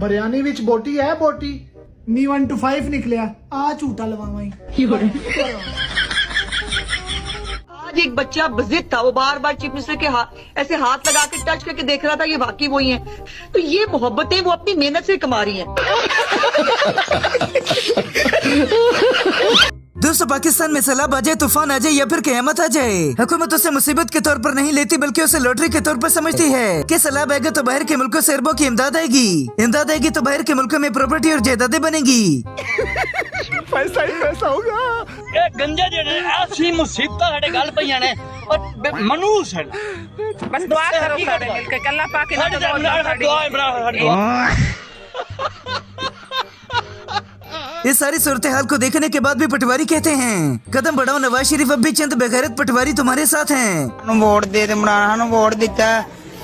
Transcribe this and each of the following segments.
बिरयानी विच बोटी है बोटी नी 1 to 5 निकलिया आ झूठा लवावा आज एक बच्चा जिद था, वो बार बार चीफ मिनिस्टर के ऐसे हाथ लगा के टच करके देख रहा था ये वाकई वही है। तो ये मोहब्बतें वो अपनी मेहनत से कमा रही हैं। दोस्तों, पाकिस्तान में सैलाब आ जाए, तूफान आ जाए या फिर क़यामत आ जाए, हुकूमत उसे मुसीबत के तौर पर नहीं लेती बल्कि उसे लॉटरी के तौर पर समझती है कि सैलाब आएगा तो बाहर के मुल्कों से अरबों की इमदाद आएगी तो बाहर के मुल्कों में प्रॉपर्टी और जायदादें बनेंगी। पैसा ही पैसा होगा। ये गंजा जेने ऐसी मुसीबत हटे गल पईयां ने और मनूस है। बस दुआ करो सारे मिलकर अल्लाह पाक इन्हें दुआ इस सारी सूरत हाल को देखने के बाद भी पटवारी कहते हैं, कदम बढ़ाओ नवाज शरीफ, अब भी चंद बेगैरत पटवारी तुम्हारे साथ हैं। वोट दे इमरान वोट दिता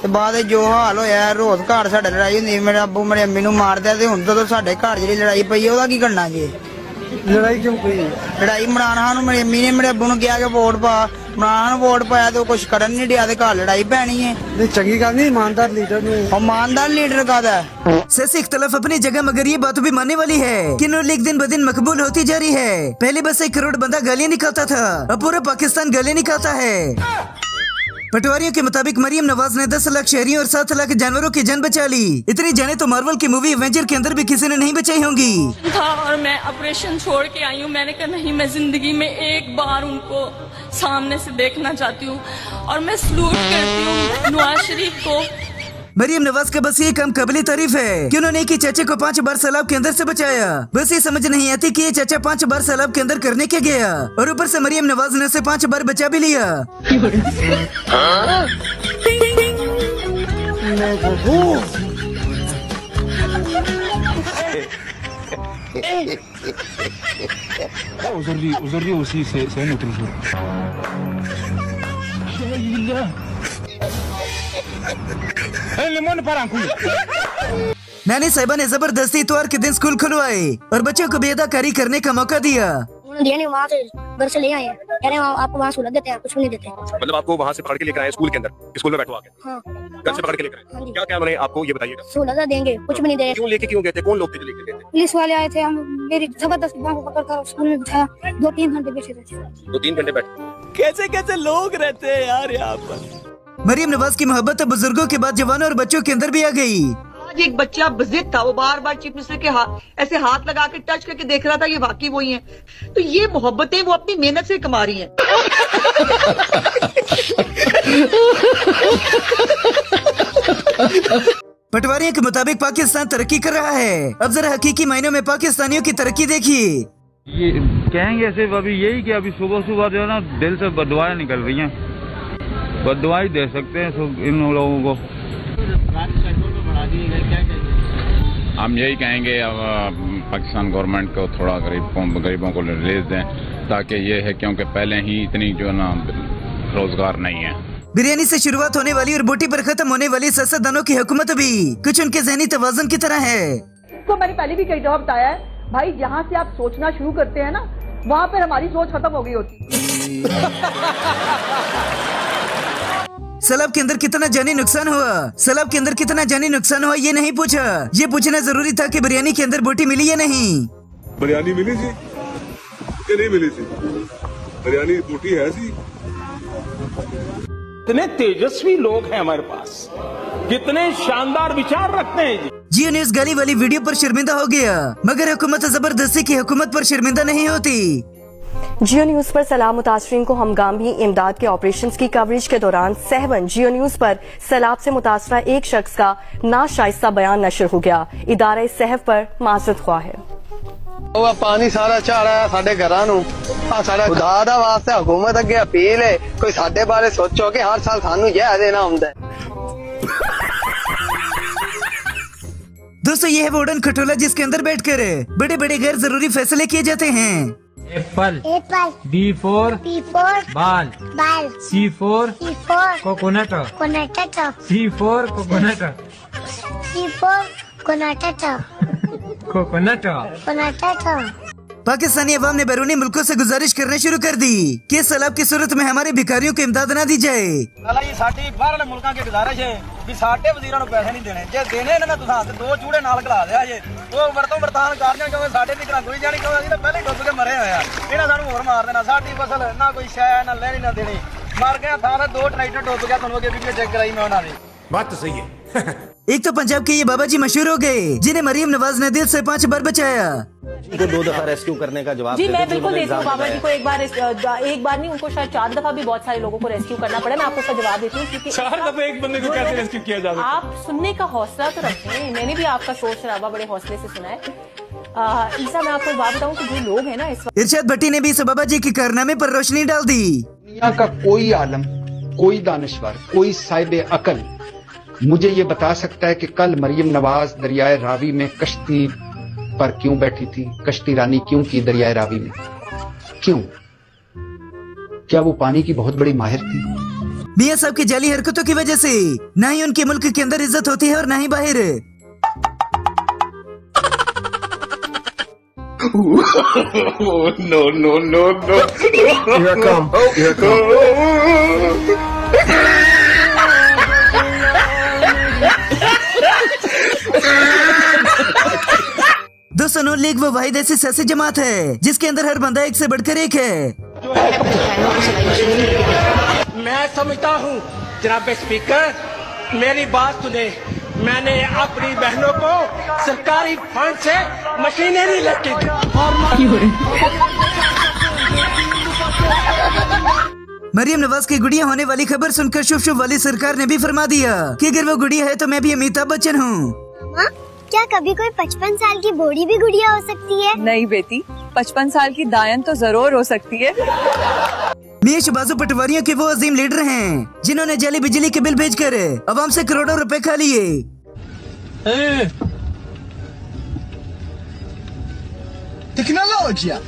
ते बाद जो हाल होया, रोज घर साडे लड़ाई हुंदी, मेरे अब्बू मेरी अम्मी नूं मारदा ते हुण तो साडे घर जेहड़ी लड़ाई पई ओदा की करना जी? लड़ाई क्यों पई? लड़ाई इमरान खान नूं मेरी अम्मी ने मेरे अब्बू नूं कहा कि वोट पा, इमरान खान वोट पाया तो कुछ करन नहीं दिया, घर लड़ाई पैनी है। नहीं चंगी गल नहीं, ईमानदार लीडर ने। ईमानदार लीडर का सियासी इख्तलाफ अपनी जगह, मगर ये बात भी मानने वाली है कि नून लीग दिन ब दिन मकबूल होती जा रही है। पहले बस 1 करोड़ बंदा गालियां निकालता था, अब पूरा पाकिस्तान गालियां निकालता है। पटवारियों के मुताबिक मरियम नवाज ने 10 लाख शहरियों और 7 लाख जानवरों की जान बचा ली। इतनी जाने तो मार्वल की मूवी एवेंजर के अंदर भी किसी ने नहीं बचाई होंगी। था और मैं ऑपरेशन छोड़ के आई हूँ। मैंने कहा नहीं, मैं जिंदगी में एक बार उनको सामने से देखना चाहती हूँ और मैं सलूट करती हूँ नवाज शरीफ को। मरियम नवाज का बस ये काम काबिल तारीफ है कि उन्होंने एक ही चाचे को 5 बार सैलाब के अंदर से बचाया। बस ये समझ नहीं आती कि ये चाचा 5 बार सैलाब के अंदर करने क्या गया, और ऊपर से मरियम नवाज ने उसे 5 बार बचा भी लिया। उसी से नानी साहिबा ने जबरदस्ती इतवार के दिन स्कूल खुलवाए और बच्चों को भी अदाकारी करने का मौका दिया। वहाँ से घर से ले आए, कह रहे हैं आपको वहाँ सहूलत देते हैं, कुछ नहीं देते। मतलब आपको वहाँ से पकड़ के लेकर आए स्कूल के अंदर, स्कूल में बैठो आके? हाँ। घर से पकड़ के लेकर आए? क्या क्या उन्होंने आपको ये बताइएगा? सहूलत देंगे, कुछ भी नहीं दे। क्यों लेके क्यों गए थे? कौन लोग थे लेके गए थे? पुलिस वाले आए थे, हम मेरी जबरदस्ती पकड़ कर स्कूल में बिठाया, 2-3 घंटे बैठे थे। 2-3 घंटे बैठे? कैसे कैसे लोग रहते हैं यार यहाँ पर। मरियम नवाज की मोहब्बत बुजुर्गों के बाद जवानों और बच्चों के अंदर भी आ गई। आज एक बच्चा जिद था, वो बार बार चीफ मिनिस्टर के ऐसे हाथ लगा के टच करके देख रहा था ये वाकई वही है। तो ये मोहब्बतें वो अपनी मेहनत से कमा रही हैं। पटवारियों के मुताबिक पाकिस्तान तरक्की कर रहा है। अब जरा हकीकी मायनों में पाकिस्तानियों की तरक्की देखिए। ये कहेंगे सिर्फ अभी यही कि अभी सुबह सुबह जो है ना दिल से बददुआएं निकल रही हैं, बददुआएं दे सकते हैं इन लोगों को। हम यही कहेंगे पाकिस्तान गवर्नमेंट को थोड़ा गरीबों को रिलीज दें, ताकि ये है क्योंकि पहले ही इतनी जो ना रोजगार नहीं है। बिरयानी से शुरुआत होने वाली और बोटी पर खत्म होने वाली सियासतदानों की हुकूमत भी कुछ उनके ज़हनी तवाज़ुन की तरह है। तो मैंने पहले भी कई दफा बताया है भाई, जहाँ से आप सोचना शुरू करते हैं ना, वहाँ पर हमारी सोच खत्म हो गई होती। सैलाब के अंदर कितना जानी नुकसान हुआ, सैलाब के अंदर कितना जानी नुकसान हुआ ये नहीं पूछा, ये पूछना जरूरी था कि बिरयानी के अंदर बोटी मिली या नहीं। बिरयानी मिली थी कि नहीं मिली थी? बिरयानी बोटी है सी। कितने तेजस्वी लोग हैं हमारे पास, कितने शानदार विचार रखते हैं। जियो न्यूज़ गाली वाली वीडियो पर शर्मिंदा हो गया, मगर हुकूमत जबरदस्ती की हुकूमत पर शर्मिंदा नहीं होती। जियो न्यूज पर सैलाब मुतासरीन को हमगामी इमदाद के ऑपरेशंस की कवरेज के दौरान सहवन जियो न्यूज पर सैलाब से मुतासरा एक शख्स का नाशाइस्ता बयान नशर हो गया। इदारा सहफ पर माजरत ख्वाह है। पानी सारा झाड़ा है साडे घरां नूं, खुदा दा वास्ते हुकूमत अगे अपील है, कोई साडे बारे सोचो कि हर साल सानू यह देना हुंदा है। दोस्तों, ये है वो उड़न खटोला जिसके अंदर बैठकर बड़े बड़े गैर जरूरी फैसले किए जाते हैं। Apple, B for ball, C for coconut, C for coconut, coconut. Pakistani अवाम ने बैरूनी मुल्कों से गुजारिश करने शुरू कर दी कि इस सैलाब की सूरत में हमारे भिखारियों को इमदाद न दी जाए। बाहर मुल्कों की गुजारिश है कि साडे वजीरां नूं पैसे नहीं देने, जे देने इन्हां ने तुहां दो चूड़े नाल खिला दिया जे वो वरतों वरतान कर देण, क्योंकि साडे दी कोई जानी, क्योंकि असीं तां पहले डुब के मरे होए आ। इन्हां सानूं होर मार देना, साडी फसल ना कोई शै ना लैनी ना देनी, मर गया था 2 ट्रैक्टर डुब गया। तुहानूं अगे वीडियो चेक कराई मैं उन्हां दी। बात तो सही है। एक तो पंजाब के ये बाबा जी मशहूर हो गए जिन्हें मरियम नवाज ने दिल से 5 बार बचाया। उनको 2 दफा रेस्क्यू करने का जवाब जी मैं बिल्कुल देती हूँ बाबा जी को, एक बार नहीं, उनको शायद 4 दफा भी बहुत सारे लोगों को रेस्क्यू करना पड़ा। मैं आपको उसका जवाब देती हूँ क्योंकि 4 दफा एक बंदे को कैसे रेस्क्यू किया जा सकता है? आप सुनने का हौसला तो रखें। मैंने भी आपका शोर शराबा बड़े हौसले से सुना है। ईसा मैं आपको बात बताऊँ कि जो लोग हैं ना इस वक्त, इरशाद भट्टी ने भी इस बाबा जी के कारनामे पर रोशनी डाल दी। दुनिया का कोई आलम, कोई दानिशवर, कोई साहिब अकल मुझे ये बता सकता है कि कल मरियम नवाज दरियाए रावी में कश्ती पर क्यों बैठी थी, कश्ती रानी क्यों की दरियाए रावी में, क्यों? क्या वो पानी की बहुत बड़ी माहिर थी? मियां साहब की जाली हरकतों की वजह से न ही उनके मुल्क के अंदर इज्जत होती है और न ही बाहर। No, no, no, no. Here I come. Here I come. दोस्तों नून लीग वो वाहिद ऐसी सियासी जमात है जिसके अंदर हर बंदा एक से बढ़कर एक है। मैं समझता हूँ जनाब स्पीकर, मेरी बात सुने। मैंने अपनी बहनों को सरकारी फंड से मशीनें नहीं लेती मरियम नवाज की गुड़िया होने वाली खबर सुनकर शुभ शुभ वाली सरकार ने भी फरमा दिया कि अगर वो गुड़िया है तो मैं भी अमिताभ बच्चन हूँ। क्या कभी कोई 55 साल की बूढ़ी भी गुड़िया हो सकती है? नहीं बेटी, 55 साल की दायन तो जरूर हो सकती है। मियां शबाजो पटवारियों के वो अजीम लीडर हैं जिन्होंने जाली बिजली के बिल भेजकर अवाम से करोड़ों रुपए खा लिए। Tecnologia.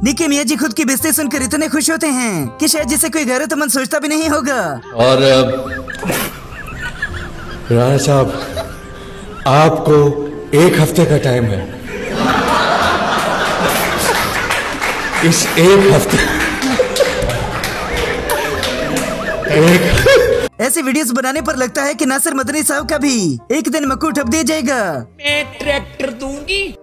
निके मियां जी खुद की बेइज्जती सुनकर इतने खुश होते हैं कि शायद जिसे कोई गैरतमंद सोचता भी नहीं होगा। और राणा साहब, आपको 1 हफ्ते का टाइम है। इस 1 हफ्ते ऐसी वीडियोस बनाने पर लगता है कि नासिर मदनी साहब का भी एक दिन मक्कू ठप दिया जाएगा। मैं ट्रैक्टर दूंगी,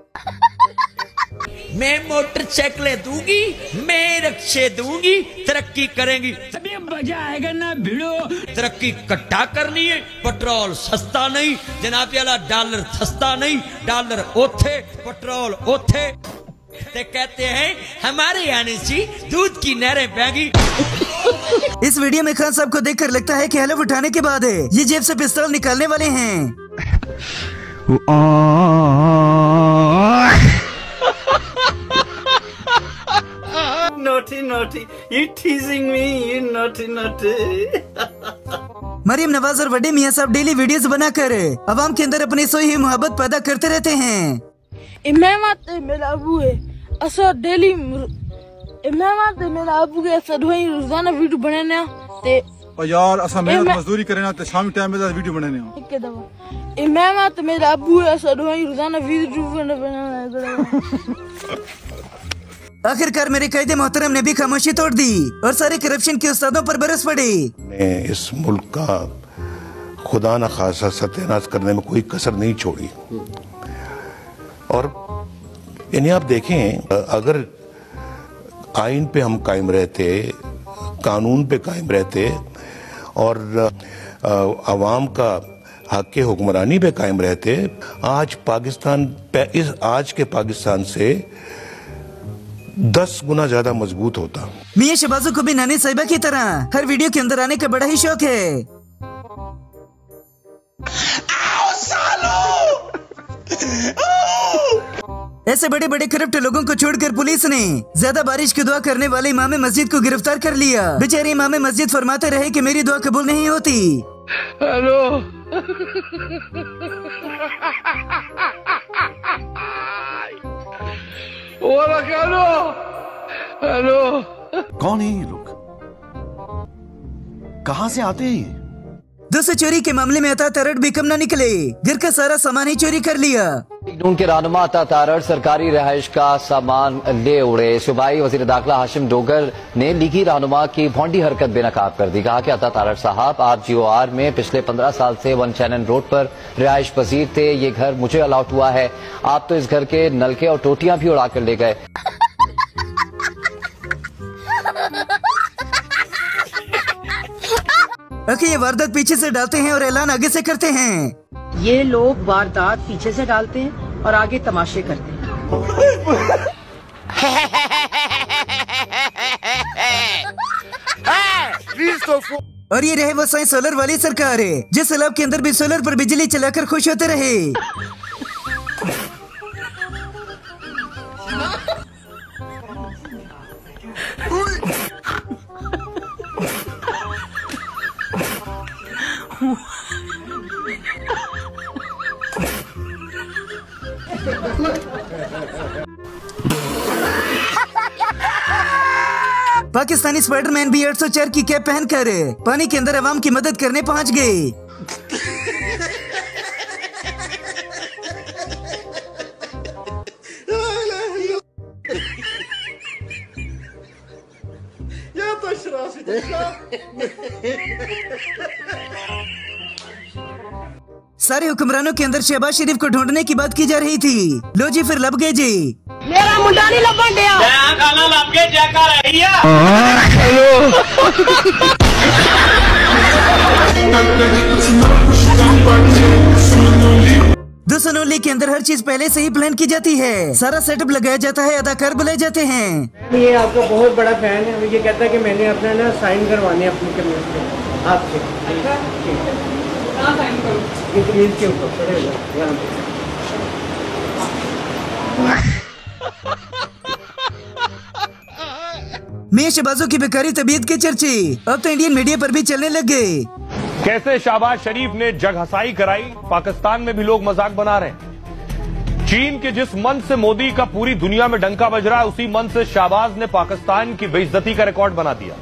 मैं मोटरसाइकिलें दूंगी, मैं रक्शे दूंगी, तरक्की करेंगी। तभी मजा आएगा ना भिड़ो। तरक्की इकट्ठा करनी है, पेट्रोल सस्ता नहीं जनाब वाला, डॉलर सस्ता नहीं, डॉलर ओथे पेट्रोल ओथे। ते कहते हैं हमारे आने से दूध की नहरें बहेंगी। इस वीडियो में खान साहब को देखकर लगता है कि हलफ उठाने के बाद ये जेब से पिस्तौल निकालने वाले हैं। Naughty, naughty, you teasing me, you naughty, naughty. Maryam Nawaz और वड्डे मियां साहब डेली वीडियोस बनाकर अवाम के अंदर अपनी सोई हुई मोहब्बत पैदा करते रहते हैं। मेरा अबू है असा डेली मेरा अबू है असा रोजाना वीडियो बनाने ते और यार असा मेहनत मजदूरी करे ना ते शाम टाइम में वीडियो बनाने हो एक दफा मेरा अबू है असा रोजाना वीडियो बनाना। आखिरकार मेरे कायदे मोहतरम ने भी खामोशी तोड़ दी और सारे करप्शन के उस्तादों पर बरस पड़ी। इस मुल्क का खुदा न खासा सत्यानाश करने में कोई कसर नहीं छोड़ी। और यानी आप देखें, अगर आइन पे हम कायम रहते, कानून पे कायम रहते और अवाम का हक के हुक्मरानी पे कायम रहते, आज पाकिस्तान आज के पाकिस्तान से 10 गुना ज्यादा मजबूत होता। मियां शबाजो को भी नानी साहिबा की तरह हर वीडियो के अंदर आने का बड़ा ही शौक है। ऐसे बड़े बड़े करप्ट लोगों को छोड़कर पुलिस ने ज्यादा बारिश की दुआ करने वाले इमाम मस्जिद को गिरफ्तार कर लिया। बेचारे इमाम मस्जिद फरमाते रहे कि मेरी दुआ कबूल नहीं होती। हेलो कौन है ये लोग? कहाँ से आते हैं? दोस्तों चोरी के मामले में अता तारड़ भी कम न निकले, घर का सारा सामान ही चोरी कर लिया। नून के रहनुमा अता तारड़ सरकारी रिहाइश का सामान ले उड़े। सूबाई वजीर दाखिला हाशिम डोगर ने लीगी रहनुमा की भौंडी हरकत बेनकाब कर दी। कहा कि अता तारड़ साहब आप GOR में पिछले 15 साल से 1 चैनन रोड पर रिहाइश पजीर थे, ये घर मुझे अलॉट हुआ है, आप तो इस घर के नलके और टोटियां भी उड़ा कर ले गए। ये वारदात पीछे से डालते हैं और ऐलान आगे से करते हैं। ये लोग वारदात पीछे से डालते हैं और आगे तमाशे करते हैं। और ये रहे वो साइंस सोलर वाली सरकार है, जिस सैलाब के अंदर भी सोलर पर बिजली चलाकर खुश होते रहे। पाकिस्तानी स्पाइडरमैन भी 804 की कैप पहनकर पानी के अंदर अवाम की मदद करने पहुंच गए। सारे हुक्मरानों के अंदर शहबाज शरीफ को ढूंढने की बात की जा रही थी। लो जी फिर लब गए जी। मेरा मुंडा नहीं लबन दिया। खाना लब के चेक कर रही है। दोस्तों नोली के अंदर हर चीज पहले से ही प्लान की जाती है, सारा सेटअप लगाया जाता है, अदाकार बुलाए जाते हैं। ये आपका बहुत बड़ा फैन है, ये कहता है कि मैंने अपना ना साइन करवाने अपनी कमीज पे आपसे। साइन करो ये कमीज के ऊपर खड़े हो यहाँ पे। मियां शहबाजों की बेकारी तबीयत के चर्चे अब तो इंडियन मीडिया पर भी चलने लग गए। कैसे शहबाज शरीफ ने जग हसाई कराई, पाकिस्तान में भी लोग मजाक बना रहे हैं। चीन के जिस मन से मोदी का पूरी दुनिया में डंका बज रहा है, उसी मन से शहबाज ने पाकिस्तान की बेइज्जती का रिकॉर्ड बना दिया।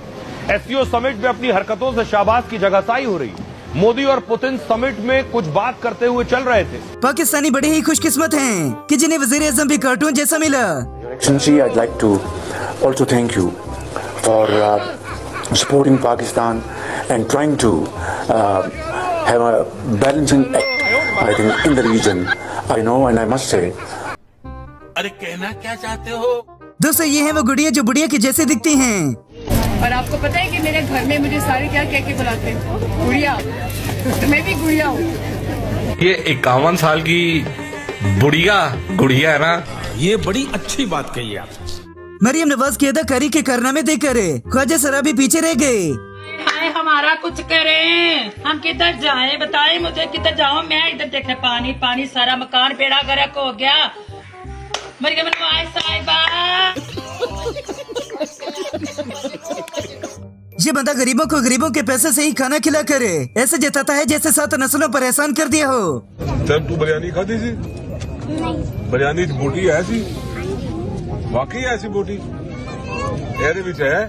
SCO समिट में अपनी हरकतों से शहबाज की जग हसाई हो रही। मोदी और पुतिन समिट में कुछ बात करते हुए चल रहे थे। पाकिस्तानी बड़े ही खुशकिस्मत हैं कि जिन्हें वजीर आजम भी कार्टून जैसा मिला। I'd like to also thank you for supporting Pakistan and trying to have a balancing act, I think, in the region. I know and I must say. अरे कहना क्या चाहते हो? दोस्तों ये है वो गुड़िया जो बुढ़िया की जैसे दिखती हैं। और आपको पता है कि मेरे घर में मुझे सारे क्या कह के बुलाते हैं? गुड़िया। तो मैं भी गुड़िया हूँ। ये 51 साल की गुड़िया है ना, ये बड़ी अच्छी बात कही आप। मरियम नवाज की अदाकारी के कारनामे देखकर ख्वाजा सराबी पीछे रह गए। हाय हमारा कुछ करें, हम किधर जाएं? बताएं मुझे किधर जाऊं मैं? इधर देखे पानी पानी, सारा मकान बेड़ा गर्क हो गया। मरियम नवाज साहिबा। ये बंदा गरीबों को गरीबों के पैसे से ही खाना खिला कर ऐसे जताता है जैसे 7 नस्लों पर एहसान कर दिया हो। जब तू बिरयानी खाती थी? बिरयानी च बोटी है सी, वाकई ऐसी बोटी ਇਹਦੇ ਵਿੱਚ है।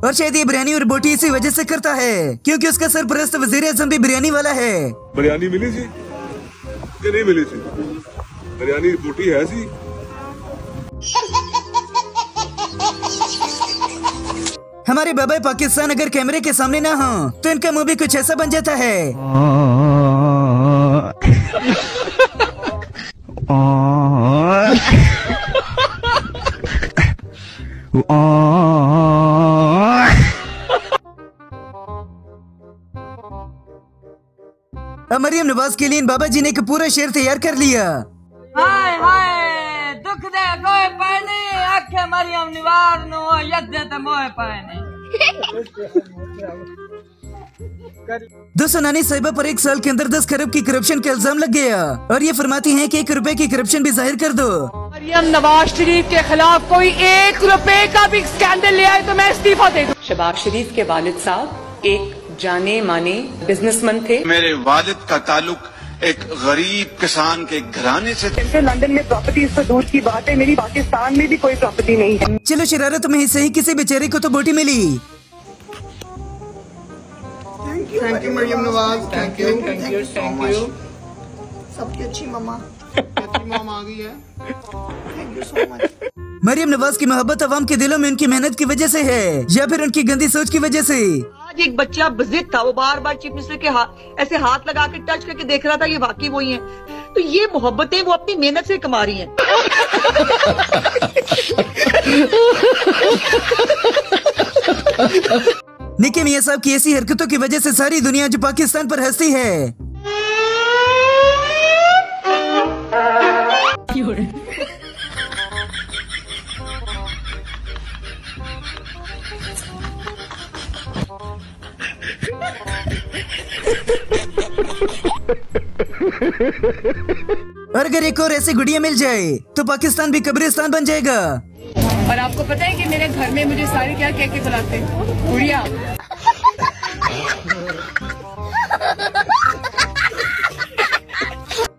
और शायद ये बिरयानी और बोटी इसी वजह से करता है क्योंकि उसका सरपरस्त वजीर आजम भी बिरयानी वाला है। बिरयानी मिली थी कि नहीं मिली थी? बिरयानी बोटी है सी। हमारे बाबा पाकिस्तान अगर कैमरे के सामने ना हो तो इनका मुंह भी कुछ ऐसा बन जाता है। मरियम नवाज के लिए इन बाबा जी ने एक पूरा शेर तैयार कर लिया। हाय हाय दुख दे गोए पानी, आखे मरियम नवाज नो यद्दे ते मोए पानी। दोस्तों नानी साहिबा पर 1 साल के अंदर 10 खरब की करप्शन का इल्जाम लग गया और ये फरमाती हैं कि 1 रुपए की करप्शन भी जाहिर कर दो। मरियम नवाज शरीफ के खिलाफ कोई 1 रुपए का भी स्कैंडल ले आए तो मैं इस्तीफा दे दूं। शहबाज शरीफ के वालिद साहब एक जाने माने बिजनेसमैन थे। मेरे वालिद का ताल्लुक एक गरीब किसान के घराने से। लंदन में प्रॉपर्टी तो दूर की बात है, मेरी पाकिस्तान में भी कोई प्रॉपर्टी नहीं है। चलो शरारत में से ही किसी बेचारे को तो बोटी मिली। Thank you Maryam Nawaz, thank you so much. सबकी अच्छी मम्मा आ गई है। Thank you so much. Maryam Nawaz की मोहब्बत अवाम के दिलों में उनकी मेहनत की वजह से है या फिर उनकी गंदी सोच की वजह से। आज एक बच्चा बजिद था, वो बार बार चीफ मिनिस्टर के ऐसे हाथ लगा के टच करके देख रहा था, ये वाकई वही है। तो ये मोहब्बतें वो अपनी मेहनत से कमा रही हैं। निकी मियां साहब की ऐसी हरकतों की वजह से सारी दुनिया जो पाकिस्तान पर हंसती है। और अगर एक और ऐसी गुड़िया मिल जाए तो पाकिस्तान भी कब्रिस्तान बन जाएगा। और आपको पता है कि मेरे घर में मुझे सारे क्या कह के बुलाते हैं? गुड़िया।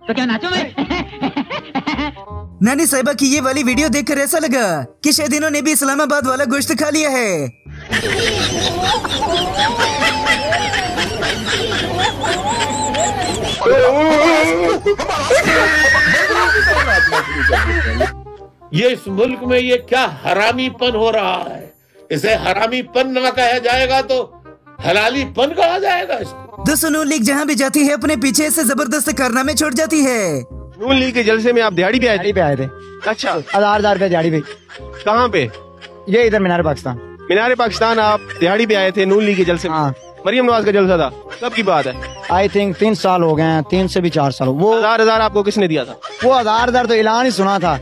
तो क्या नाचो मैं? नानी साहिबा की ये वाली वीडियो देखकर ऐसा लगा कि शायद इन्होंने भी इस्लामाबाद वाला गोश्त खा लिया है। ये इस मुल्क में ये क्या हरामीपन हो रहा है? इसे हरामीपन ना कहा जाएगा तो हलालीपन कहा जाएगा इसको। दोस्तों नून लीग जहाँ भी जाती है अपने पीछे से जबरदस्त कारनामे छोड़ जाती है। नून लीग के जलसे में आप दिहाड़ी पे आए थे? अच्छा, 1000 रुपए दिहाड़ी पे। कहाँ पे? ये इधर मीनार पाकिस्तान। मीनार पाकिस्तान आप दिहाड़ी पे आए थे नून लीग के जलसे में? मरियम नवाज का जलसा था, कब की बात है? आई थिंक 3 साल हो गए हैं, 3 से भी 4 साल। वो 1000 आपको किसने दिया था? वो 1000 तो ऐलान ही सुना था,